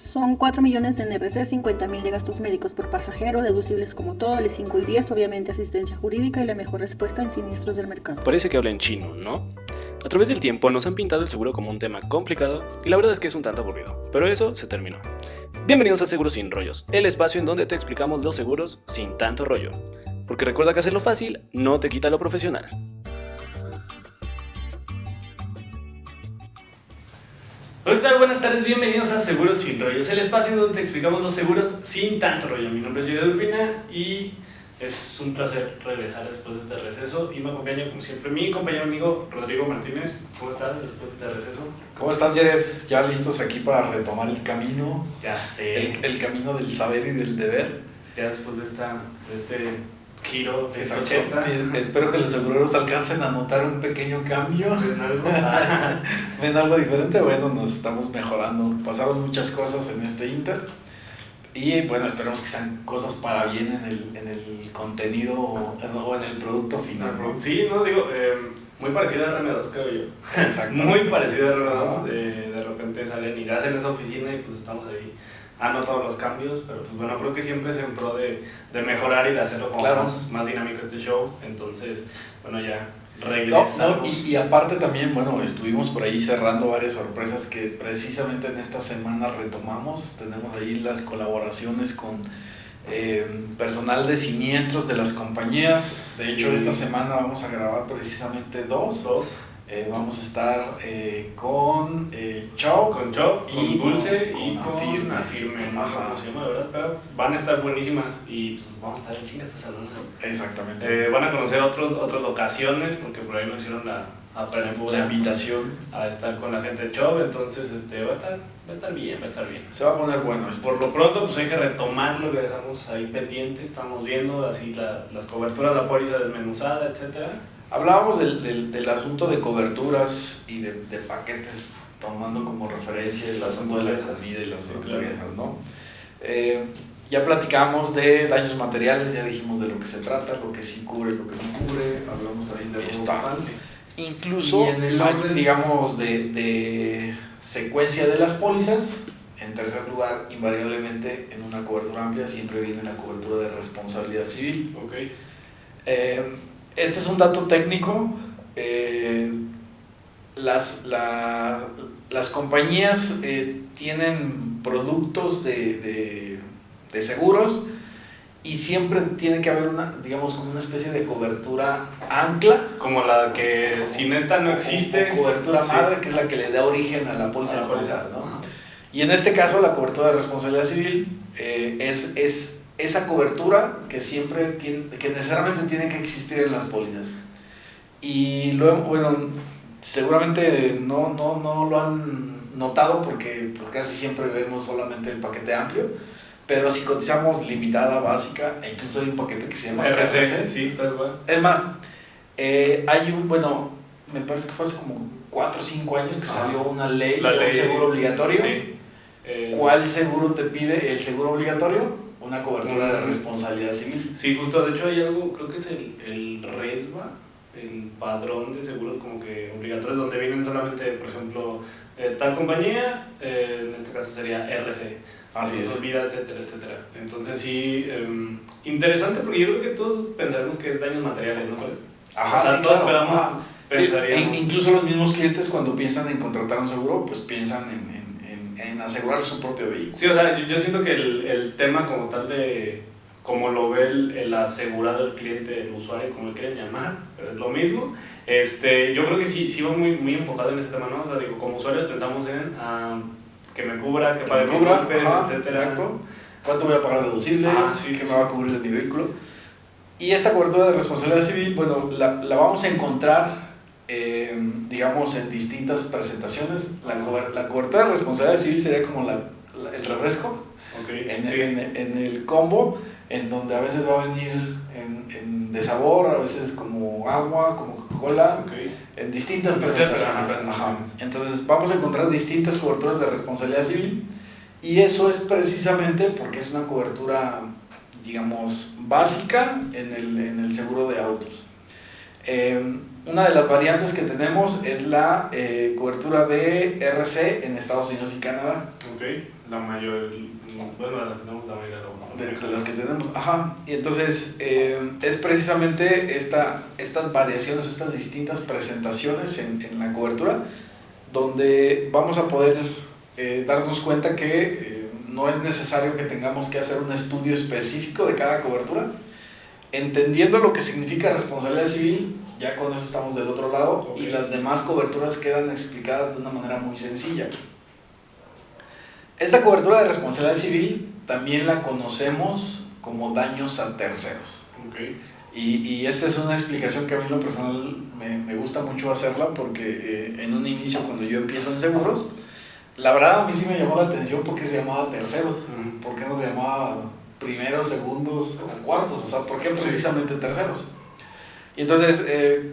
Son 4 millones de NRC, 50.000 de gastos médicos por pasajero, deducibles como todo, L5 y 10, obviamente asistencia jurídica y la mejor respuesta en siniestros del mercado. Parece que habla en chino, ¿no? A través del tiempo nos han pintado el seguro como un tema complicado y la verdad es que es un tanto aburrido, pero eso se terminó. Bienvenidos a Seguros Sin Rollos, el espacio en donde te explicamos los seguros sin tanto rollo. Porque recuerda que hacerlo fácil no te quita lo profesional. Hola, ¿qué tal? Buenas tardes, bienvenidos a Seguros Sin Rollos, el espacio en donde te explicamos los seguros sin tanto rollo. Mi nombre es Jared Urbina y es un placer regresar después de este receso y me acompaña como siempre mi compañero amigo Rodrigo Martínez. ¿Cómo estás después de este receso? ¿Cómo estás, Jared? Ya listos aquí para retomar el camino. Ya sé. El camino del saber y del deber. Ya después de este giro de Exacto. 180. Espero que los seguros alcancen a notar un pequeño cambio. ¿Ven algo? ¿Ven algo diferente? Bueno, nos estamos mejorando. Pasaron muchas cosas en este inter. Y bueno, esperemos que sean cosas para bien en el contenido o en el producto final. Sí, no, digo, muy parecida a RM2, creo yo. Exacto. Muy parecida a RM2. De repente salen y hacen esa oficina y pues estamos ahí. No todos los cambios, pero pues bueno, creo que siempre es en pro de mejorar y de hacerlo como claro, más dinámico este show. Entonces, bueno, ya regresamos. Y aparte también, bueno, estuvimos por ahí cerrando varias sorpresas que precisamente en esta semana retomamos. Tenemos ahí las colaboraciones con personal de siniestros de las compañías. De hecho, esta semana vamos a grabar precisamente dos. Vamos a estar con Chau, con Dulce y con Afirme. No sé cómo se llama, ¿verdad? Pero van a estar buenísimas y pues, vamos a estar en chinga esta salón. Exactamente. Van a conocer otras locaciones porque por ahí nos hicieron la invitación a estar con la gente de Chau, entonces va a estar bien. Se va a poner bueno esto. Por lo pronto pues hay que retomar lo que dejamos ahí pendiente, estamos viendo así las coberturas, la póliza desmenuzada, etcétera. Hablábamos del asunto de coberturas y de paquetes, tomando como referencia el asunto de la comida y las hamburguesas, ¿no? Ya platicamos de daños materiales, ya dijimos de lo que se trata, lo que sí cubre, lo que no cubre, hablamos también de robo. Incluso, digamos, de secuencia de las pólizas. En tercer lugar, invariablemente, en una cobertura amplia siempre viene la cobertura de responsabilidad civil. Okay. Este es un dato técnico. Las compañías tienen productos de seguros y siempre tiene que haber como una especie de cobertura ancla. Como la que sin esta no existe. O cobertura madre, que es la que le da origen a la póliza, ¿no? Y en este caso, la cobertura de responsabilidad civil es esa cobertura que necesariamente tiene que existir en las pólizas. Y luego, bueno, seguramente no lo han notado porque pues, casi siempre vemos solamente el paquete amplio, pero si cotizamos limitada, básica, e incluso hay un paquete que se llama RC, sí, tal cual. Es más, me parece que fue hace como 4 o 5 años que salió una ley de un seguro obligatorio. Sí. ¿Cuál seguro te pide el seguro obligatorio? Una cobertura de responsabilidad civil. Sí, justo, de hecho hay algo, creo que es el RESBA, el padrón de seguros como que obligatorios, donde vienen solamente, por ejemplo, tal compañía, en este caso sería RC. Así es. Vida, etcétera. Entonces sí, interesante porque yo creo que todos pensaremos que es daños materiales, ¿no? Ajá, o sea, sí, todos claro. esperamos, pensaríamos. Sí, incluso los mismos clientes cuando piensan en contratar un seguro, pues piensan en asegurar su propio vehículo. Sí, o sea, yo siento que el tema como tal de como lo ve el asegurado, el cliente, el usuario, como le quieren llamar, pero es lo mismo. Yo creo que sí va muy enfocado en ese tema, ¿no? O sea, digo, como usuarios pensamos en que me cubra, que pague mis golpes, etcétera. Exacto. ¿Cuánto voy a pagar deducible? Sí, ¿Qué me va a cubrir de mi vehículo? Y esta cobertura de responsabilidad civil, bueno, la vamos a encontrar digamos en distintas presentaciones. La cobertura de responsabilidad civil sería como el refresco. Okay. En el combo, en donde a veces va a venir de sabor, a veces como agua, como Coca-Cola, en distintas presentaciones. Entonces vamos a encontrar distintas coberturas de responsabilidad civil y eso es precisamente porque es una cobertura, digamos, básica en el seguro de autos. una de las variantes que tenemos es la cobertura de RC en Estados Unidos y Canadá. Ok, la mayor, bueno, las que tenemos la mayoría de las que tenemos, ajá. Y entonces es precisamente estas variaciones, estas distintas presentaciones en la cobertura, donde vamos a poder darnos cuenta que no es necesario que tengamos que hacer un estudio específico de cada cobertura. Entendiendo lo que significa responsabilidad civil, ya con eso estamos del otro lado, y las demás coberturas quedan explicadas de una manera muy sencilla. Esta cobertura de responsabilidad civil también la conocemos como daños a terceros. Okay. Y esta es una explicación que a mí en lo personal me gusta mucho hacerla, porque en un inicio, cuando yo empiezo en seguros, la verdad a mí sí me llamó la atención porque se llamaba terceros. ¿Por qué no se llamaba primeros, segundos o cuartos? O sea, ¿por qué precisamente terceros? Y entonces,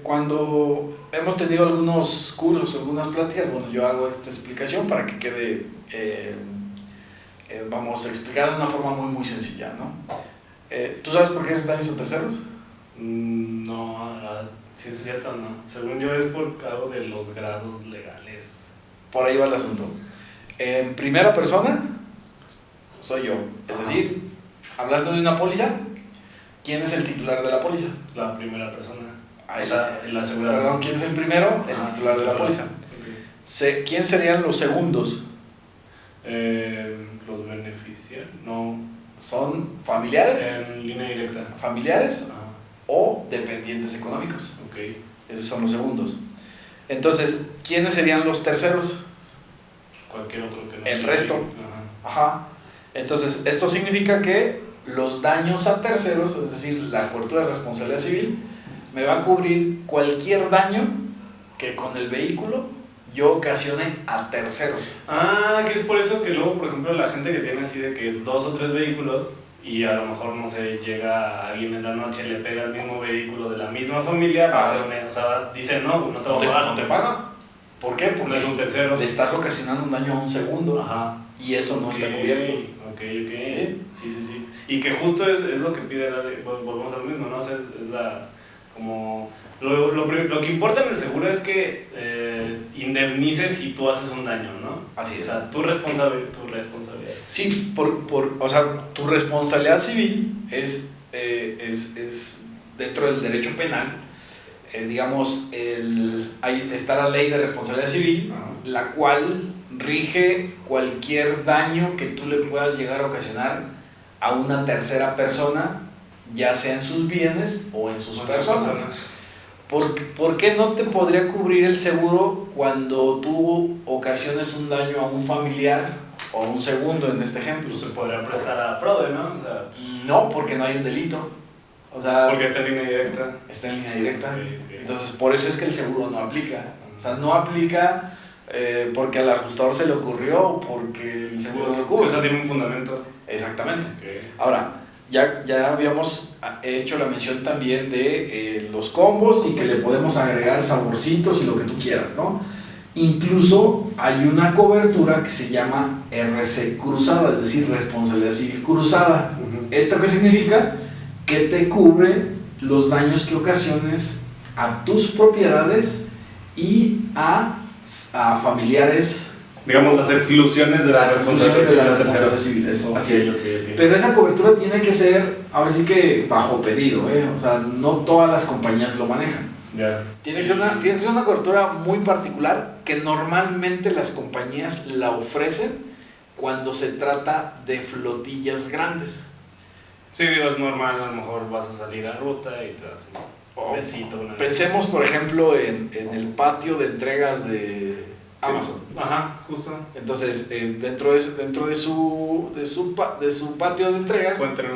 cuando hemos tenido algunos cursos, algunas pláticas, bueno, yo hago esta explicación para que quede, vamos a explicar de una forma muy sencilla, ¿no? ¿Tú sabes por qué es daños a terceros? No, si es cierto, no. Según yo es por algo de los grados legales. Por ahí va el asunto. En primera persona, soy yo. Es decir, hablando de una póliza, ¿quién es el titular de la póliza? La primera persona. Ahí, o sea, el asegurado. Perdón, ¿quién es el primero? El titular de la póliza. Okay. ¿Quién serían los segundos? Los beneficiarios, no. ¿Son familiares? En línea directa. ¿Familiares? O dependientes económicos. Okay. Esos son los segundos. Entonces, ¿quiénes serían los terceros? Cualquier otro que no. El resto. Ajá. Entonces, esto significa que los daños a terceros, es decir, la cobertura de responsabilidad civil, me va a cubrir cualquier daño que con el vehículo yo ocasione a terceros. Que es por eso que luego, por ejemplo, la gente que tiene así de que 2 o 3 vehículos y a lo mejor, no sé, llega alguien en la noche, le pega el mismo vehículo de la misma familia, o sea, dice no te va a pagar. ¿No te paga? ¿Por qué? Porque no es un tercero. Le estás ocasionando un daño a un segundo. Ajá. Y eso no está cubierto. Ok. Sí. Y que justo es lo que pide la ley, volvemos a lo mismo, ¿no? O sea, es la, como, lo que importa en el seguro es que indemnices si tú haces un daño, ¿no? Así es. O sea, tu responsabilidad. Sí, o sea, tu responsabilidad civil es dentro del derecho penal, digamos, está la ley de responsabilidad civil, la cual rige cualquier daño que tú le puedas llegar a ocasionar a una tercera persona, ya sea en sus bienes o en sus personas. ¿Por qué no te podría cubrir el seguro cuando tú ocasiones un daño a un familiar o a un segundo en este ejemplo? Pues se podría prestar a fraude, ¿no? O sea, no, porque no hay un delito. O sea, porque está en línea directa. Está en línea directa. Okay. Entonces, por eso es que el seguro no aplica. O sea, no aplica porque al ajustador se le ocurrió o porque el seguro no lo cubre. O sea, tiene un fundamento. Exactamente. Okay. Ahora, ya habíamos hecho la mención también de los combos y que le podemos agregar saborcitos y lo que tú quieras, ¿no? Incluso hay una cobertura que se llama RC cruzada, es decir, responsabilidad civil cruzada. ¿Esto qué significa? Que te cubre los daños que ocasiones a tus propiedades y a familiares. Digamos, las exclusiones de la responsabilidad civil. Así es. Okay. Pero esa cobertura tiene que ser, ahora sí que bajo pedido, o sea, no todas las compañías lo manejan. Yeah. Tiene que ser una cobertura muy particular que normalmente las compañías la ofrecen cuando se trata de flotillas grandes. Sí, digo, es normal, a lo mejor vas a salir a ruta y te das un besito. Pensemos, por ejemplo, en el patio de entregas de Amazon. Ajá, justo. Entonces, dentro de su patio de entregas pueden tener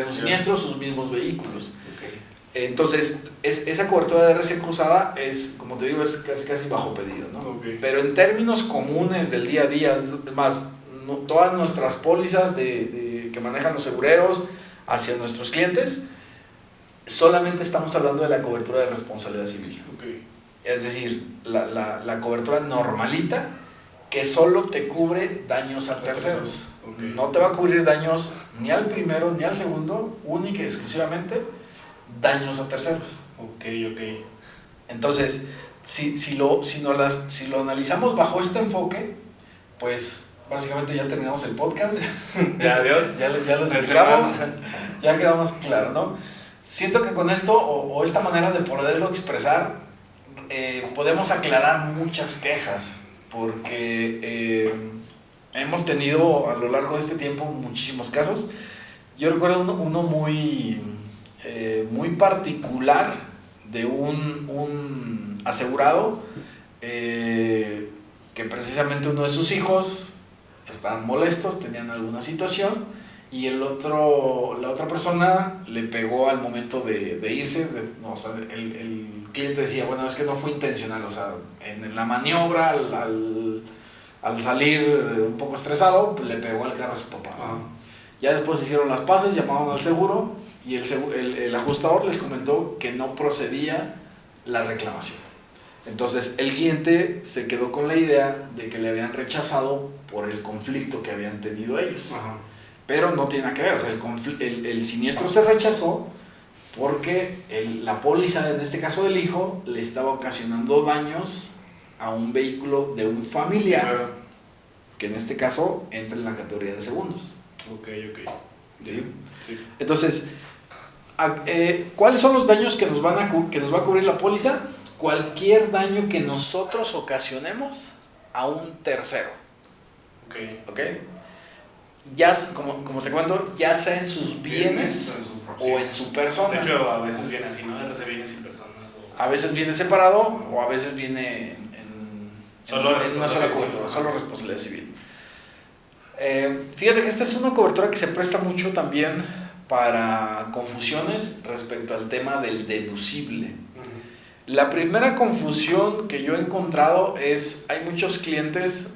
un siniestro sus mismos vehículos. Okay. Entonces, esa cobertura de RC cruzada es, como te digo, es casi bajo pedido, ¿no? Okay. Pero en términos comunes del día a día, es más, todas nuestras pólizas que manejan los segureros hacia nuestros clientes, solamente estamos hablando de la cobertura de responsabilidad civil. Okay. Es decir, la cobertura normalita que solo te cubre daños a terceros. Okay. No te va a cubrir daños ni al primero ni al segundo, única y exclusivamente daños a terceros. Ok. Entonces, si lo analizamos bajo este enfoque, pues básicamente ya terminamos el podcast. Ya, adiós. ya lo explicamos. Ya quedó más claro, ¿no? Siento que con esto o esta manera de poderlo expresar, podemos aclarar muchas quejas, porque hemos tenido a lo largo de este tiempo muchísimos casos. Yo recuerdo uno muy particular de un asegurado, que precisamente uno de sus hijos estaban molestos, tenían alguna situación, y la otra persona le pegó al momento de irse. El cliente decía, bueno, es que no fue intencional, o sea, en la maniobra, al salir un poco estresado, pues le pegó al carro a su papá. Ya después hicieron las paces, llamaron al seguro, y el ajustador les comentó que no procedía la reclamación. Entonces el cliente se quedó con la idea de que le habían rechazado por el conflicto que habían tenido ellos. Ajá. Pero no tiene nada que ver, o sea, el siniestro se rechazó porque la póliza, en este caso del hijo, le estaba ocasionando daños a un vehículo de un familiar, Claro. que en este caso entra en la categoría de segundos. Ok. ¿Sí? Sí. Entonces, ¿cuáles son los daños que nos va a cubrir la póliza? Cualquier daño que nosotros ocasionemos a un tercero. ¿Ok? Ya, como te cuento, ya sea en sus bienes o en su persona. De hecho, a veces viene así, ¿no? RC viene sin personas. A veces viene separado o a veces viene en una sola cobertura, solo responsabilidad civil. Fíjate que esta es una cobertura que se presta mucho también para confusiones respecto al tema del deducible. La primera confusión que yo he encontrado es, hay muchos clientes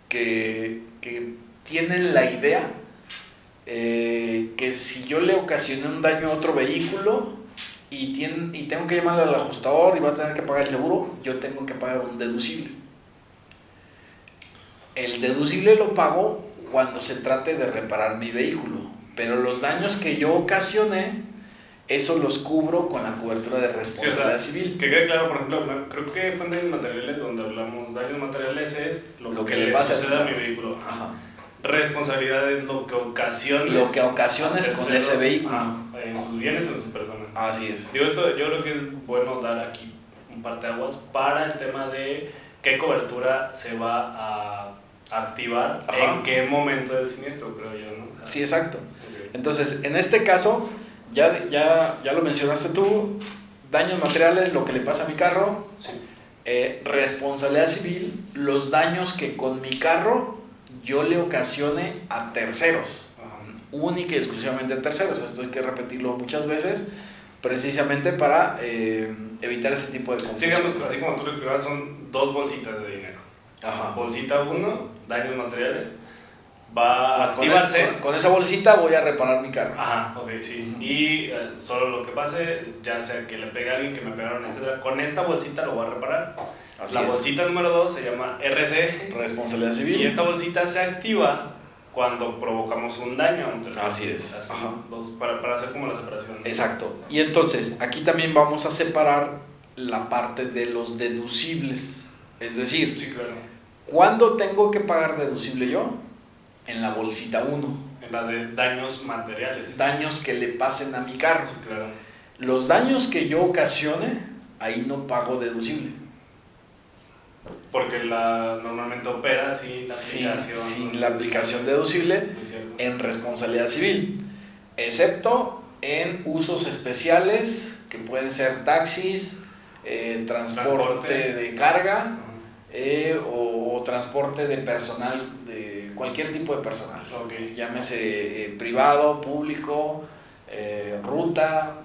que tienen la idea que si yo le ocasioné un daño a otro vehículo y tengo que llamarle al ajustador y va a tener que pagar el seguro, yo tengo que pagar un deducible. El deducible lo pago cuando se trate de reparar mi vehículo, pero los daños que yo ocasioné, eso los cubro con la cobertura de responsabilidad civil. Que quede claro, por ejemplo, creo que fue en daños materiales donde hablamos. Daños materiales es lo que le pasa sucede a mi vehículo. Ajá. Responsabilidad es lo que ocasiones. Lo que ocasiones con ese vehículo. En sus bienes o en sus personas. Así es. Yo creo que es bueno dar aquí un parteaguas para el tema de qué cobertura se va a activar. Ajá. En qué momento del siniestro, creo yo, ¿no? Sí, exacto. Okay. Entonces, en este caso, ya lo mencionaste tú, daños materiales, lo que le pasa a mi carro. Sí. Responsabilidad civil, los daños que con mi carro yo le ocasione a terceros. Ajá. Única y exclusivamente a terceros. Esto hay que repetirlo muchas veces, precisamente para evitar ese tipo de confusión. Sí, digamos, así como tú lo explicabas, son dos bolsitas de dinero. Ajá. Bolsita 1, daños materiales, va a activarse. Con esa bolsita voy a reparar mi carro. Ajá, ok, sí. Uh-huh. Y solo lo que pase, ya sea que le pegue a alguien, que me pegaron, etc., con esta bolsita lo voy a reparar. Así la es. Bolsita número 2 se llama RC. Responsabilidad civil. Y esta bolsita se activa cuando provocamos un daño. Entonces, así es. Así, para hacer como la separación. Exacto. Y entonces, aquí también vamos a separar la parte de los deducibles. Es decir, sí, claro. ¿Cuándo tengo que pagar deducible yo? En la bolsita 1. En la de daños materiales. Daños que le pasen a mi carro. Sí, claro. Los daños que yo ocasione, ahí no pago deducible. Porque normalmente opera sin la aplicación deducible en responsabilidad civil. Excepto en usos especiales, que pueden ser taxis, transporte de carga. O transporte de personal, de cualquier tipo de personal. Okay. Llámese privado, público, ruta.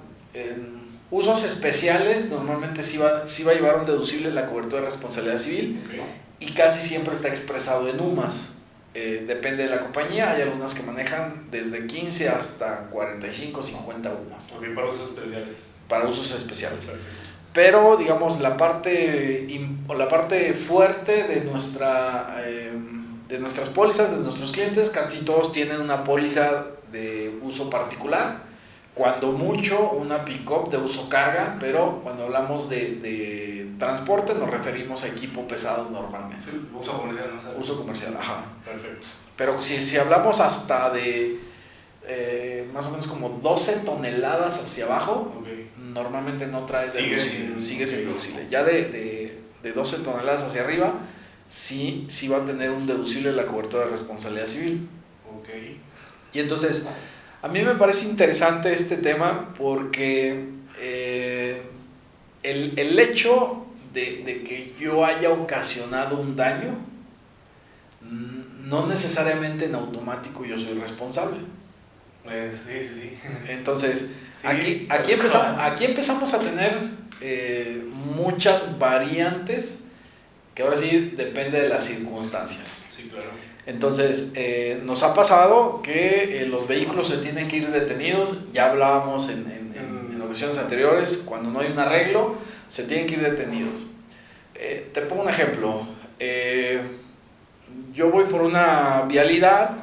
Usos especiales, normalmente sí va a llevar un deducible la cobertura de responsabilidad civil. Okay. Y casi siempre está expresado en UMAS. Depende de la compañía, hay algunas que manejan desde 15 hasta 45, 50 UMAS. Okay, para usos especiales. Para usos especiales. Perfecto. Pero, digamos, la parte fuerte de nuestras pólizas, de nuestros clientes, casi todos tienen una póliza de uso particular, cuando mucho una pick-up de uso carga, pero cuando hablamos de transporte nos referimos a equipo pesado normalmente. Sí, uso comercial, ¿no? Uso comercial, ajá. Perfecto. Pero si hablamos hasta de más o menos como 12 toneladas hacia abajo, Okay. normalmente no trae sigue sin deducible. Okay. Ya de 12 toneladas hacia arriba, sí va a tener un deducible la cobertura de responsabilidad civil. Okay. Y entonces, a mí me parece interesante este tema porque el hecho de que yo haya ocasionado un daño, no necesariamente en automático yo soy responsable. Sí. Entonces, Sí, aquí empezamos a tener muchas variantes que ahora sí depende de las circunstancias. Sí, claro. Entonces, nos ha pasado que los vehículos se tienen que ir detenidos. Ya hablábamos en ocasiones anteriores, cuando no hay un arreglo, se tienen que ir detenidos. Te pongo un ejemplo. Yo voy por una vialidad,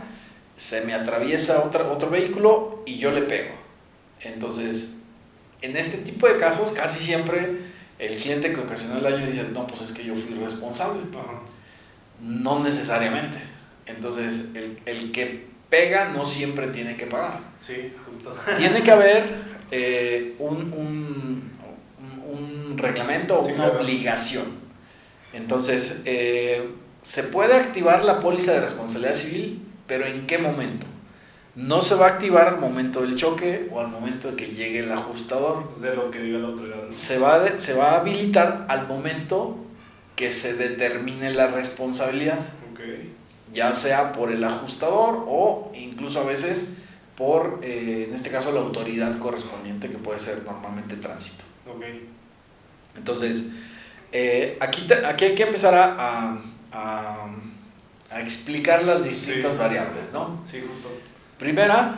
se me atraviesa otro vehículo y yo le pego. Entonces, en este tipo de casos, casi siempre el cliente que ocasionó el daño dice, no, pues es que yo fui responsable. Ajá. No necesariamente. Entonces, el que pega no siempre tiene que pagar. Sí, justo. Tiene que haber un reglamento o Sí, una claro. obligación. Entonces, se puede activar la póliza de responsabilidad civil, pero ¿en qué momento? No se va a activar al momento del choque o al momento de que llegue el ajustador. De lo que diga la autoridad, ¿no? Se va a habilitar al momento que se determine la responsabilidad, Okay. ya sea por el ajustador o incluso a veces por, en este caso, la autoridad correspondiente, que puede ser normalmente tránsito. Okay. Entonces, aquí hay que empezar a explicar las distintas variables, ¿no? Sí, justo. Primera,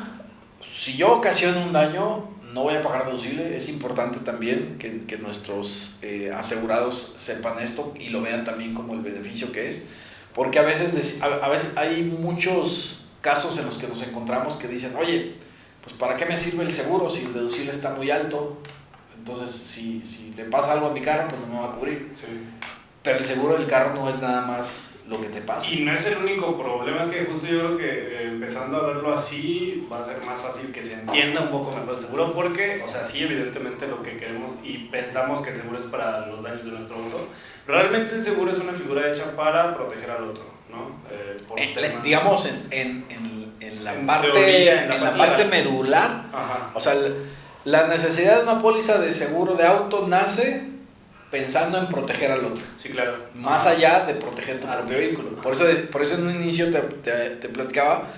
si yo ocasiono un daño, no voy a pagar deducible. Es importante también que nuestros asegurados sepan esto y lo vean también como el beneficio que es, porque a veces hay muchos casos en los que nos encontramos que dicen, oye, pues ¿para qué me sirve el seguro si el deducible está muy alto? Entonces, si le pasa algo a mi carro, pues no me va a cubrir. Sí. Pero el seguro del carro no es nada más lo que te pasa. Y no es el único problema, es que justo yo creo que empezando a verlo así va a ser más fácil que se entienda un poco mejor el seguro, porque, o sea, sí, evidentemente lo que queremos y pensamos que el seguro es para los daños de nuestro auto, pero realmente el seguro es una figura hecha para proteger al otro, ¿no? Digamos, en la en parte, teoría, en la parte medular, Ajá. o sea, la necesidad de una póliza de seguro de auto nace pensando en proteger al otro, Sí, claro. más allá de proteger tu propio vehículo. Por eso en un inicio te platicaba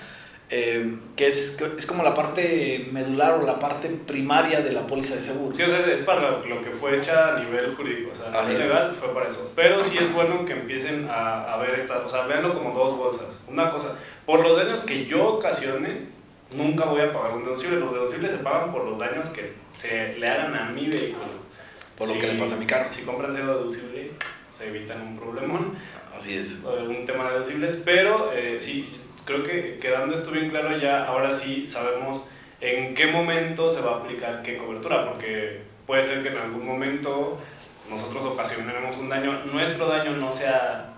que es como la parte medular o la parte primaria de la póliza de seguro. Sí, o sea, es para lo que fue hecha a nivel jurídico, o sea, a nivel legal fue para eso. Pero sí es bueno que empiecen a ver o sea, véanlo como dos bolsas. Una cosa, por los daños que yo ocasione, nunca voy a pagar un deducible. Los deducibles se pagan por los daños que se le hagan a mi vehículo. Por lo que le pasa a mi carro. Si compran cero deducible, se evitan un problemón. Así es. Un tema de deducibles, pero sí, creo que quedando esto bien claro ya, ahora sí sabemos en qué momento se va a aplicar qué cobertura, porque puede ser que en algún momento nosotros ocasionemos un daño, nuestro daño no sea,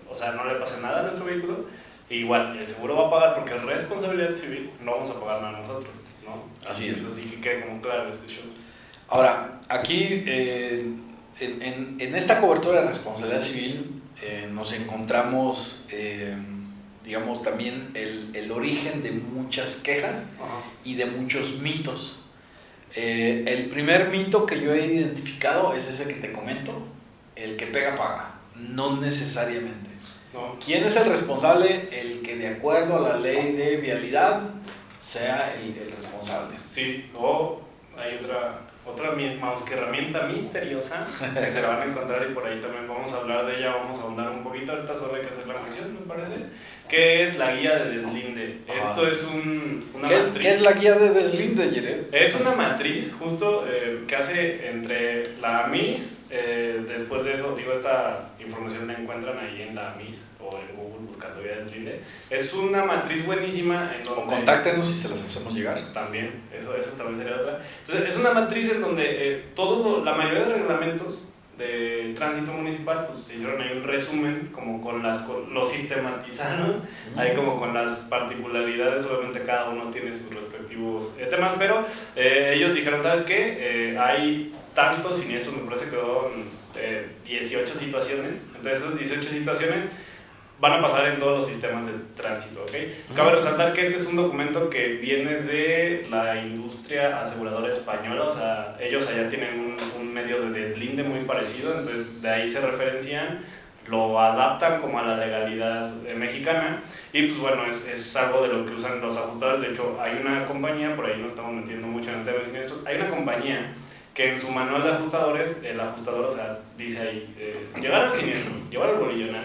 o sea, no le pase nada a nuestro vehículo, e igual el seguro va a pagar porque es responsabilidad civil, no vamos a pagar nada nosotros, ¿no? Así es. Así que quede como claro este show. Ahora, aquí en esta cobertura de responsabilidad civil nos encontramos, digamos, también el origen de muchas quejas y de muchos mitos. El primer mito que yo he identificado es ese que te comento, el que pega paga, no necesariamente. No. ¿Quién es el responsable? El que de acuerdo a la ley de vialidad sea el responsable. Sí, o hay otra herramienta misteriosa que se la van a encontrar y por ahí también vamos a hablar de ella, vamos a ahondar un poquito, ahorita solo hay que hacer la mención, me parece, que es la guía de deslinde. Esto es una matriz. ¿Qué es la guía de deslinde, Jared? Es una matriz justo que hace entre la AMIS, después de eso, digo, esta información la encuentran ahí en la MIS o en Google buscando vía deslinde. Es una matriz buenísima en donde... O contáctenos y se las hacemos llegar. También, eso también sería otra. Entonces, es una matriz en donde la mayoría de reglamentos de tránsito municipal, pues se hicieron ahí un resumen, como lo sistematizaron, ahí como con las particularidades, obviamente cada uno tiene sus respectivos temas, pero ellos dijeron, ¿sabes qué? Hay tantos siniestros, me parece que fueron 18 situaciones, entonces esas 18 situaciones van a pasar en todos los sistemas de tránsito, ¿ok? Cabe resaltar que este es un documento que viene de la industria aseguradora española, o sea, ellos allá tienen un medio de deslinde muy parecido, entonces de ahí se referencian, lo adaptan como a la legalidad mexicana y pues bueno, es algo de lo que usan los ajustadores. De hecho, hay una compañía, por ahí no estamos metiendo mucho en el tema de siniestros, hay una compañía que en su manual de ajustadores, el ajustador, o sea, dice ahí, llegar al siniestro, llevar el bolillo, ¿no?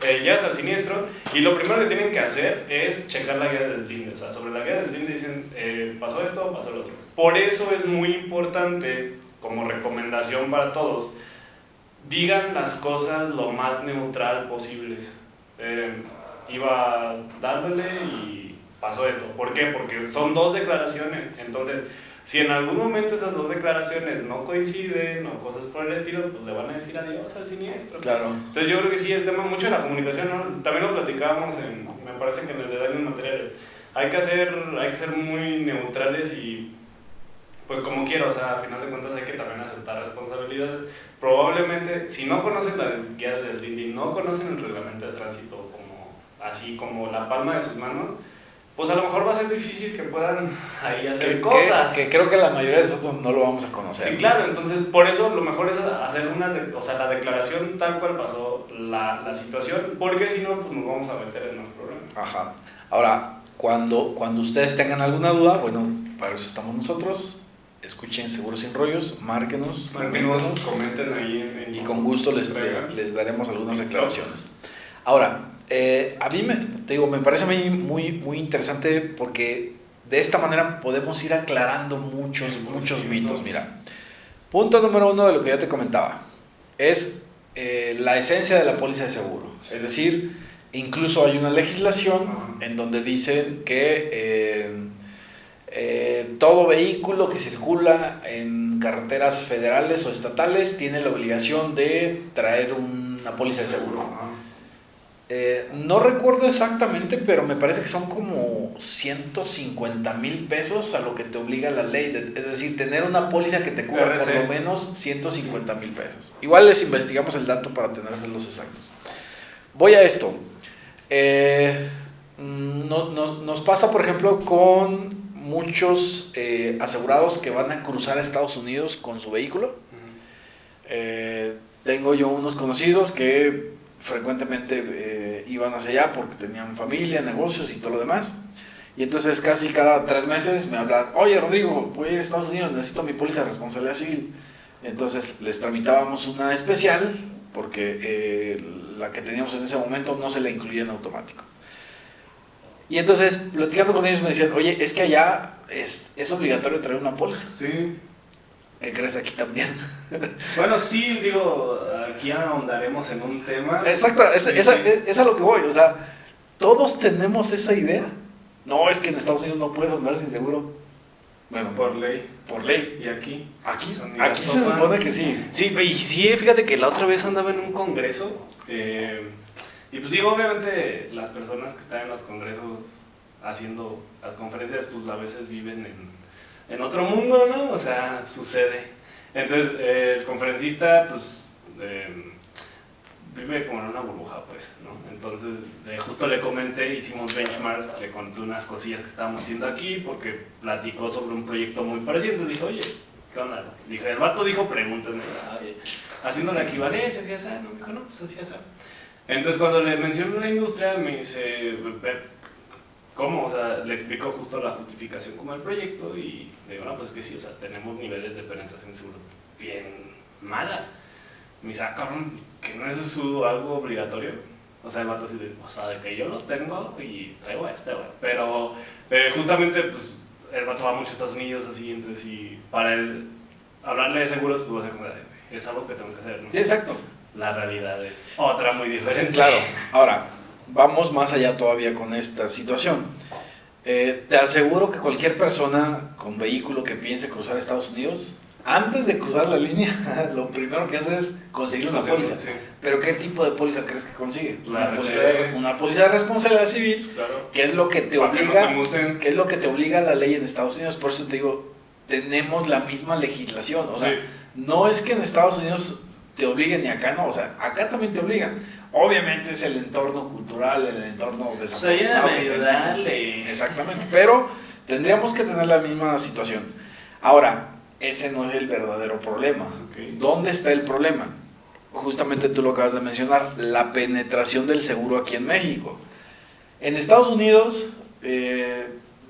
Llegas al siniestro y lo primero que tienen que hacer es checar la guía de deslinde, o sea, sobre la guía de deslinde dicen, pasó esto, pasó lo otro. Por eso es muy importante, como recomendación para todos, digan las cosas lo más neutral posibles. Iba dándole y pasó esto. ¿Por qué? Porque son dos declaraciones, entonces... Si en algún momento esas dos declaraciones no coinciden o cosas por el estilo, pues le van a decir adiós al siniestro. Claro. Entonces yo creo que sí, el tema mucho de la comunicación, ¿no? También lo platicábamos, me parece que en el de daños materiales. Hay que ser muy neutrales y pues como quiera, o sea, a final de cuentas hay que también aceptar responsabilidades. Probablemente, si no conocen la guía del DINDI, no conocen el reglamento de tránsito así como la palma de sus manos, pues a lo mejor va a ser difícil que puedan ahí hacer cosas. Que creo que la mayoría de nosotros no lo vamos a conocer. Sí, claro, entonces por eso lo mejor es hacer la declaración tal cual pasó la situación, porque si no, pues nos vamos a meter en los problemas. Ajá. Ahora, cuando ustedes tengan alguna duda, bueno, para eso estamos nosotros. Escuchen Seguros Sin Rollos, márquenos, comenten ahí y con gusto les daremos algunas declaraciones. Ahora, a mí me parece a mí muy interesante porque de esta manera podemos ir aclarando muchos mitos. Mira, punto número 1 de lo que ya te comentaba es la esencia de la póliza de seguro. Es decir, incluso hay una legislación en donde dicen que todo vehículo que circula en carreteras federales o estatales tiene la obligación de traer una póliza de seguro. No recuerdo exactamente, pero me parece que son como 150,000 pesos a lo que te obliga la ley. Es decir, tener una póliza que te cubra por lo menos 150,000 pesos. Igual les investigamos el dato para tener los exactos. Voy a esto. Nos pasa, por ejemplo, con muchos asegurados que van a cruzar a Estados Unidos con su vehículo. Tengo yo unos conocidos que frecuentemente iban hacia allá porque tenían familia, negocios y todo lo demás. Y entonces casi cada 3 meses me hablan, oye Rodrigo, voy a ir a Estados Unidos, necesito mi póliza de responsabilidad civil. Entonces les tramitábamos una especial porque la que teníamos en ese momento no se la incluía en automático. Y entonces platicando con ellos me decían, oye, es que allá es obligatorio traer una póliza. Sí. ¿Qué crees aquí también? Bueno, sí, digo, aquí ahondaremos en un tema. Exacto, es a lo que voy, o sea, todos tenemos esa idea. No, es que en Estados Unidos no puedes andar sin seguro. Bueno, por ley. Por ley. ¿Y aquí? Aquí se supone que sí. Sí, y sí, fíjate que la otra vez andaba en un congreso, y pues digo, obviamente las personas que están en los congresos haciendo las conferencias, pues a veces viven en otro mundo, ¿no? O sea, sucede. Entonces, el conferencista, pues, vive como en una burbuja, pues, ¿no? Entonces, justo le comenté, hicimos benchmark, le conté unas cosillas que estábamos haciendo aquí, porque platicó sobre un proyecto muy parecido. Entonces dije, oye, ¿qué onda? El vato dijo, pregúntame, haciendo la equivalencia, así, así, no, me dijo, no, pues así, así. Entonces, cuando le mencioné la industria, me dice, ¿cómo? O sea, le explico justo la justificación como el proyecto y le digo, no, pues que sí, o sea, tenemos niveles de penetración seguro bien malas. Me dice, cabrón, que no es eso algo obligatorio. O sea, el vato así de, o sea, de que yo lo tengo y traigo güey. Pero justamente, pues, el vato va mucho a Estados Unidos, así, entonces, y para él, hablarle de seguros, pues va a ser como, es algo que tengo que hacer, ¿no? Sí, exacto. La realidad es otra muy diferente. Sí, claro. Ahora, vamos más allá todavía con esta situación. Te aseguro que cualquier persona con vehículo que piense cruzar Estados Unidos, antes de cruzar la línea, lo primero que hace es conseguir una póliza. Sí. ¿Pero qué tipo de póliza crees que consigue? RCB. Una póliza de responsabilidad civil, Claro. que es lo que te Para que obliga, no te multen. que es lo que te obliga la ley en Estados Unidos. Por eso te digo, tenemos la misma legislación. O sea, Sí. no es que en Estados Unidos te obliguen y acá no, o sea, acá también te obligan. Obviamente es el entorno cultural, el entorno desafortunado que tenemos. ayúdame. Exactamente, pero tendríamos que tener la misma situación. Ahora, ese no es el verdadero problema. Okay. ¿Dónde está el problema? Justamente tú lo acabas de mencionar, la penetración del seguro aquí en México. En Estados Unidos,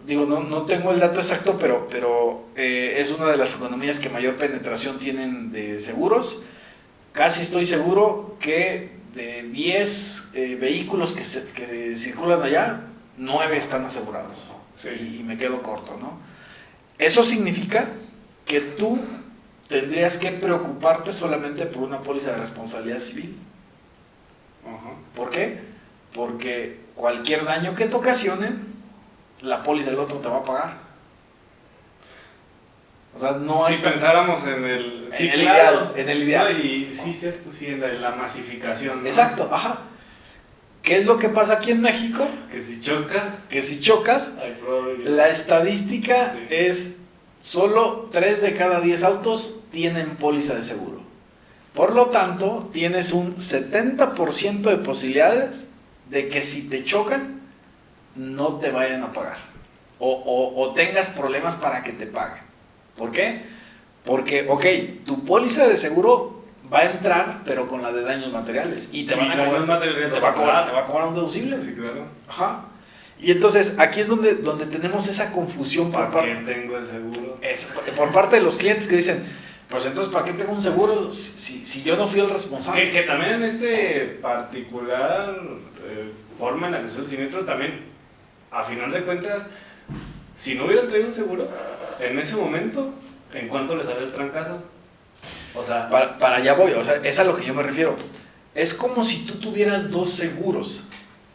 digo, no tengo el dato exacto, pero es una de las economías que mayor penetración tienen de seguros. Casi estoy seguro que de 10 vehículos que circulan allá, 9 están asegurados. Sí. Y me quedo corto, ¿no? Eso significa que tú tendrías que preocuparte solamente por una póliza de responsabilidad civil. Ajá. ¿Por qué? Porque cualquier daño que te ocasionen, la póliza del otro te va a pagar. O sea, no hay... Si pensáramos en el... En el ideal, en el ideal. No, y sí, cierto, sí, en la masificación, ¿no? Exacto, ajá. ¿Qué es lo que pasa aquí en México? Que si chocas, Que si chocas, hay probabilidad. la estadística Sí. es solo 3 de cada 10 autos tienen póliza de seguro. Por lo tanto, tienes un 70% de posibilidades de que si te chocan, no te vayan a pagar. O tengas problemas para que te paguen. ¿Por qué? Porque, ok, tu póliza de seguro va a entrar, pero con la de daños materiales. Y te van a cobrar, te va a cobrar un deducible. Sí, claro. Ajá. Y entonces aquí es donde tenemos esa confusión ¿Para qué tengo el seguro? por parte de los clientes que dicen, pues entonces ¿para qué tengo un seguro si yo no fui el responsable? Que también en este particular forma en la que es el siniestro, también, a final de cuentas, si no hubieran traído un seguro, en ese momento, ¿en cuánto les sale el trancazo? O sea... Para allá voy, o sea, es a lo que yo me refiero. Es como si tú tuvieras 2 seguros.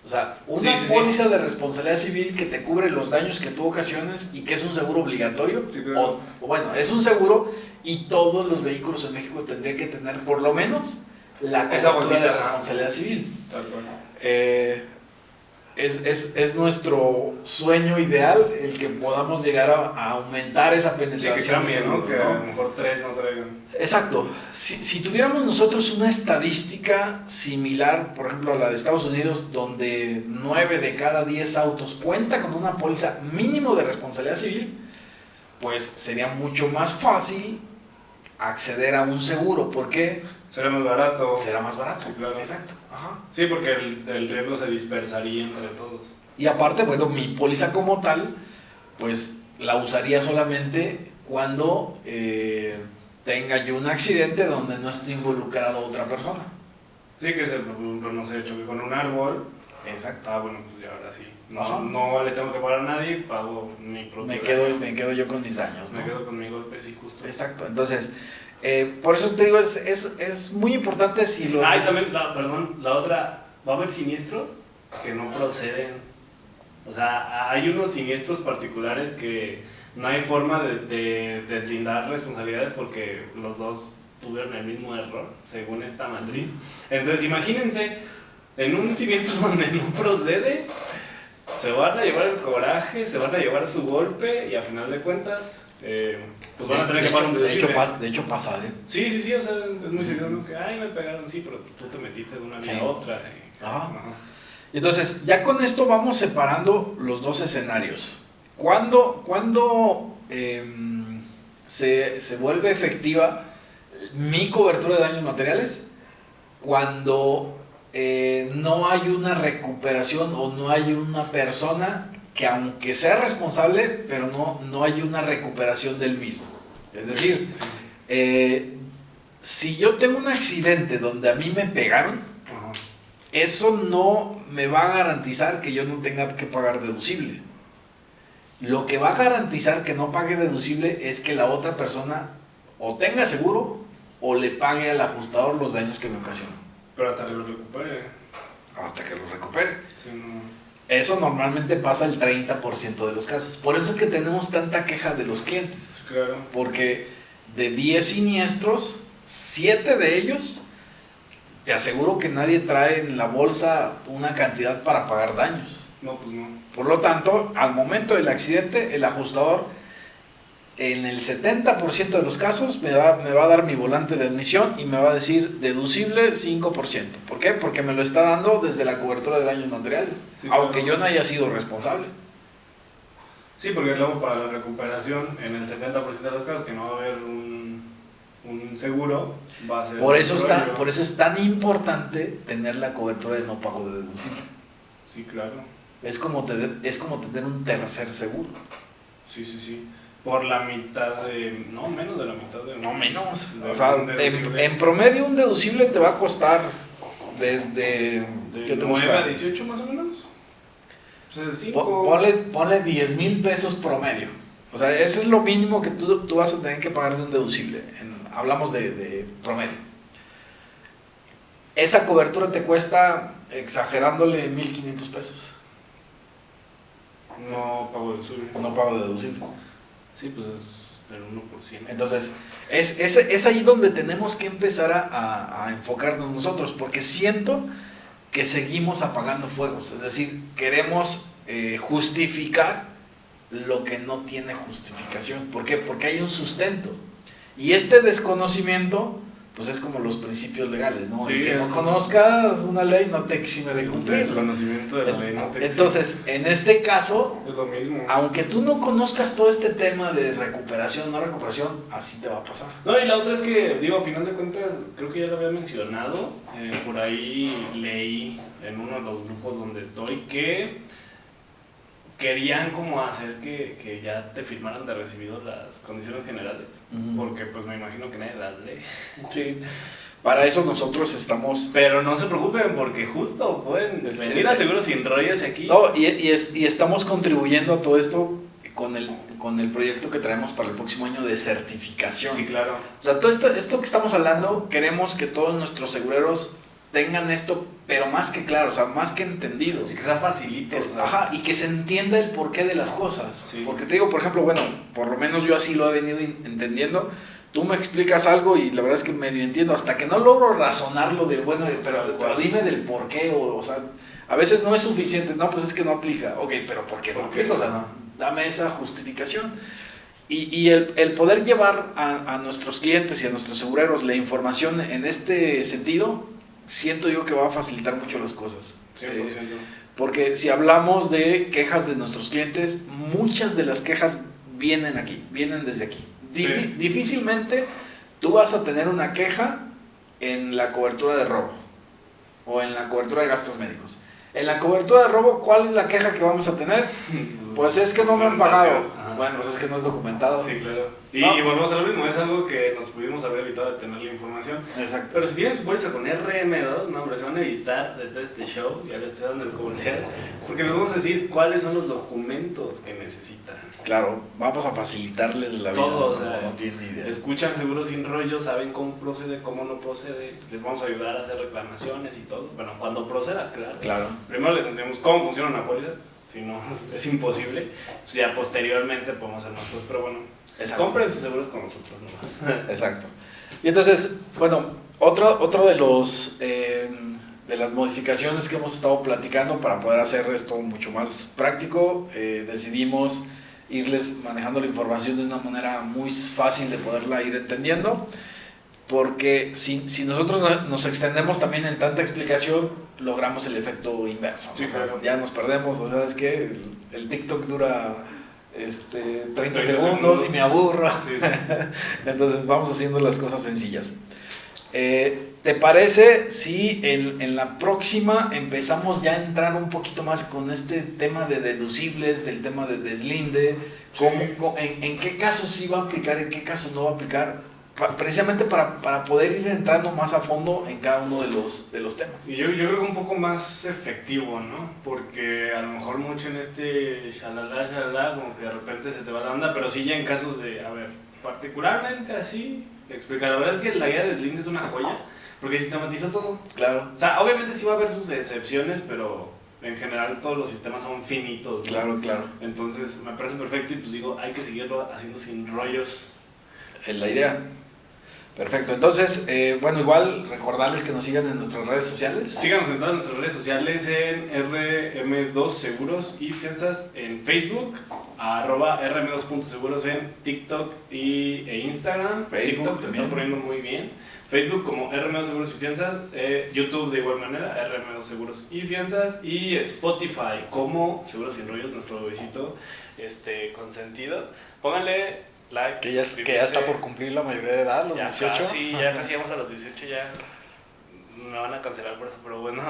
O sea, una póliza de responsabilidad civil que te cubre los daños que tú ocasiones y que es un seguro obligatorio. Sí, claro. O bueno, es un seguro y todos los vehículos en México tendrían que tener por lo menos la cobertura de responsabilidad civil. Tal cual. Es nuestro sueño ideal el que podamos llegar a aumentar esa penetración. Sí, que cambie, seguro, ¿no? Que a lo mejor 3 no traigan. Exacto. Si tuviéramos nosotros una estadística similar, por ejemplo, a la de Estados Unidos, donde 9 de cada 10 autos cuenta con una póliza mínimo de responsabilidad civil, pues sería mucho más fácil acceder a un seguro. ¿Por qué? Será más barato. Será más barato. Sí, claro. Exacto. Ajá. Sí, porque el riesgo se dispersaría entre todos. Y aparte, bueno, mi póliza como tal, pues la usaría solamente cuando tenga yo un accidente donde no esté involucrado otra persona. Sí, que se, no sé, choque con un árbol. Exacto. Ah, bueno, pues ya ahora sí. Ajá. No le tengo que pagar a nadie, pago mi propio Me daño. quedo yo con mis daños, ¿no? Me quedo con mi golpe, sí, justo. Exacto. Entonces, por eso te digo, es muy importante si lo... Ah, y también, la otra, va a haber siniestros que no proceden. O sea, hay unos siniestros particulares que no hay forma de deslindar responsabilidades porque los dos tuvieron el mismo error, según esta matriz. Entonces, imagínense, en un siniestro donde no procede, se van a llevar el coraje, se van a llevar su golpe y a final de cuentas, pues van a tener que pagar un deducible. De hecho pasa, ¿eh? Sí, o sea, es muy seguido, ¿no? Que, ay, me pegaron, sí, pero tú te metiste de una vía a otra. Ajá. Entonces, ya con esto vamos separando los dos escenarios. ¿Cuándo se vuelve efectiva mi cobertura de daños materiales? Cuando no hay una recuperación o no hay una persona que, aunque sea responsable, pero no hay una recuperación del mismo. Es decir, si yo tengo un accidente donde a mí me pegaron, eso no me va a garantizar que yo no tenga que pagar deducible. Lo que va a garantizar que no pague deducible es que la otra persona o tenga seguro o le pague al ajustador los daños que me ocasionó. Pero hasta que los recupere. Hasta que los recupere. Sí, no. Eso normalmente pasa el 30% de los casos. Por eso es que tenemos tanta queja de los clientes. Claro. Porque de 10 siniestros, 7 de ellos, te aseguro que nadie trae en la bolsa una cantidad para pagar daños. No, pues no. Por lo tanto, al momento del accidente, el ajustador, en el 70% de los casos, me va a dar mi volante de admisión y me va a decir deducible 5%. ¿Por qué? Porque me lo está dando desde la cobertura de daños materiales, Sí, aunque claro. yo no haya sido responsable. Sí, porque luego para la recuperación, en el 70% de los casos que no va a haber un seguro, va a ser Por eso, un rollo. por eso es tan importante tener la cobertura de no pago de deducible. Sí, claro. Es como tener un tercer seguro. Sí. Por la mitad de... No, menos de la mitad de... No menos. de O sea, un deducible. en promedio un deducible te va a costar desde... De ¿qué te 9 gusta? a 18 más o menos. Pues el 5... Ponle 10,000 pesos promedio. O sea, ese es lo mínimo que tú vas a tener que pagar de un deducible. Hablamos de promedio. Esa cobertura te cuesta, exagerándole, 1,500 pesos. No pago deducible. No pago de deducible. Sí, pues es el 1%. Entonces, es ahí donde tenemos que empezar a enfocarnos nosotros, porque siento que seguimos apagando fuegos. Es decir, queremos justificar lo que no tiene justificación. ¿Por qué? Porque hay un sustento. Y este desconocimiento, pues es como los principios legales, ¿no? Sí, el que no es conozcas una ley no te exime de El cumplirlo. conocimiento de la ley no te Entonces, en este caso, exige. Es lo mismo. aunque tú no conozcas todo este tema de recuperación, no recuperación, así te va a pasar. No, y la otra es que, digo, a final de cuentas, creo que ya lo había mencionado, por ahí leí en uno de los grupos donde estoy que querían como hacer que ya te firmaran de recibido las condiciones generales, porque pues me imagino que nadie las lee. Sí. Para eso nosotros estamos... Pero no se preocupen porque justo pueden venir a Seguros Sin Rollos aquí. No, y estamos contribuyendo a todo esto con el proyecto que traemos para el próximo año de certificación. Sí, claro. O sea, todo esto que estamos hablando, queremos que todos nuestros segureros tengan esto, pero más que claro, o sea, más que entendido. Así que sea facilito. Ajá, y que se entienda el porqué de las cosas. Sí. Porque te digo, por ejemplo, bueno, por lo menos yo así lo he venido entendiendo. Tú me explicas algo y la verdad es que medio entiendo, hasta que no logro razonarlo del bueno, pero dime del porqué, o sea, a veces no es suficiente, no, pues es que no aplica. Ok, pero ¿por qué no aplica? O sea, dame esa justificación. Y el poder llevar a nuestros clientes y a nuestros segureros la información en este sentido, siento yo que va a facilitar mucho las cosas. 100%. Porque si hablamos de quejas de nuestros clientes, muchas de las quejas vienen desde aquí. Sí. Difícilmente tú vas a tener una queja en la cobertura de robo o en la cobertura de gastos médicos. En la cobertura de robo, ¿cuál es la queja que vamos a tener? Pues es que no me han pagado. Ajá. Bueno, pues es que no es documentado. Sí, claro. Y, No. y volvemos a lo mismo, es algo que nos pudimos haber evitado de tener la información. Exacto. Pero si tienen su póliza con RM2, no, hombre, se van a evitar de todo este show, ya le estoy dando el comercial, porque les vamos a decir cuáles son los documentos que necesitan. Claro, vamos a facilitarles la vida. Todo, o sea, no tienen idea. Escuchan Seguros Sin Rollo, saben cómo procede, cómo no procede, les vamos a ayudar a hacer reclamaciones y todo. Bueno, cuando proceda, claro. Claro. Primero les enseñamos cómo funciona una póliza, si no es imposible. Pues ya posteriormente podemos hacer más cosas, pero bueno, Exacto. compren sus seguros con nosotros nomás. Exacto. Y entonces, bueno, otro de los de las modificaciones que hemos estado platicando para poder hacer esto mucho más práctico, decidimos irles manejando la información de una manera muy fácil de poderla ir entendiendo, porque si nosotros nos extendemos también en tanta explicación, logramos el efecto inverso. Sí, O sea, claro. ya nos perdemos, o sea, es que el TikTok dura 30 30 segundos y me aburro. Sí, sí. Entonces vamos haciendo las cosas sencillas. ¿Te parece si en la próxima empezamos ya a entrar un poquito más con este tema de deducibles, del tema de deslinde? Sí. ¿En qué casos sí va a aplicar, en qué casos no va a aplicar? precisamente para poder ir entrando más a fondo en cada uno de los temas. Y yo creo que un poco más efectivo, ¿no? Porque a lo mejor mucho en este shalala, como que de repente se te va la onda, pero sí ya en casos de, a ver, particularmente así, explicar. La verdad es que la guía de Slim es una joya, porque sistematiza todo. Claro. O sea, obviamente sí va a haber sus excepciones, pero en general todos los sistemas son finitos, ¿no? Claro, claro. Entonces me parece perfecto y pues digo, hay que seguirlo haciendo sin rollos. Es la idea. Perfecto, entonces, bueno, igual recordarles que nos sigan en nuestras redes sociales. Síganos en todas nuestras redes sociales en RM2 Seguros y Fianzas en Facebook, @RM2.seguros en TikTok e Instagram. Facebook TikTok se está poniendo muy bien. Facebook como RM2 Seguros y Fianzas, YouTube de igual manera, RM2 Seguros y Fianzas, y Spotify como Seguros Sin Rollos, nuestro bebecito consentido. Pónganle like, que ya está por cumplir la mayoría de edad, los 18. Sí, ya casi llegamos a los 18, ya me van a cancelar por eso, pero bueno,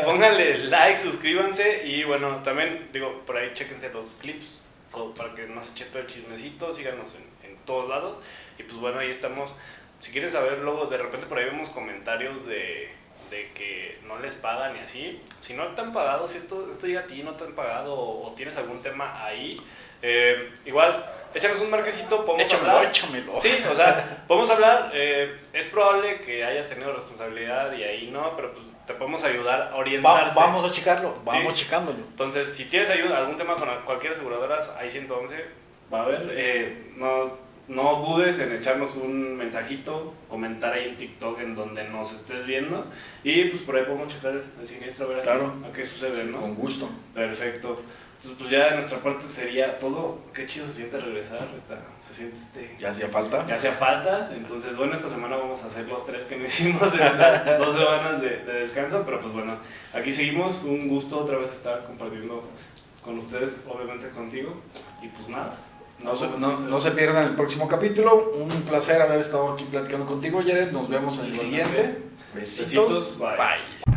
pónganle like, suscríbanse y bueno, también digo, por ahí chéquense los clips para que no se eche todo el chismecito, síganos en todos lados y pues bueno, ahí estamos. Si quieren saber, luego de repente por ahí vemos comentarios de que no les pagan y así. Si no te han pagado, si esto llega a ti, no te han pagado o tienes algún tema ahí, igual, échanos un marquecito, podemos hablar. Échamelo. Sí, o sea, podemos hablar. Es probable que hayas tenido responsabilidad y ahí no, pero pues te podemos ayudar a orientarte. Vamos a checarlo, vamos checándolo. Entonces, si tienes algún tema con cualquier aseguradora, hay 111, va a haber. No dudes en echarnos un mensajito, comentar ahí en TikTok en donde nos estés viendo y pues por ahí podemos checar el siniestro, ver claro, a qué sucede, sí, ¿no? Con gusto. Perfecto. Entonces pues ya de nuestra parte sería todo. Qué chido se siente regresar, se siente Ya hacía falta. Ya hacía falta, entonces bueno, esta semana vamos a hacer los 3 que no hicimos en las 2 semanas de descanso, pero pues bueno, aquí seguimos, un gusto otra vez estar compartiendo con ustedes, obviamente contigo, y pues nada. No se pierdan el próximo capítulo. Un placer haber estado aquí platicando contigo, Jared. Nos vemos en el siguiente. Besitos. Bye.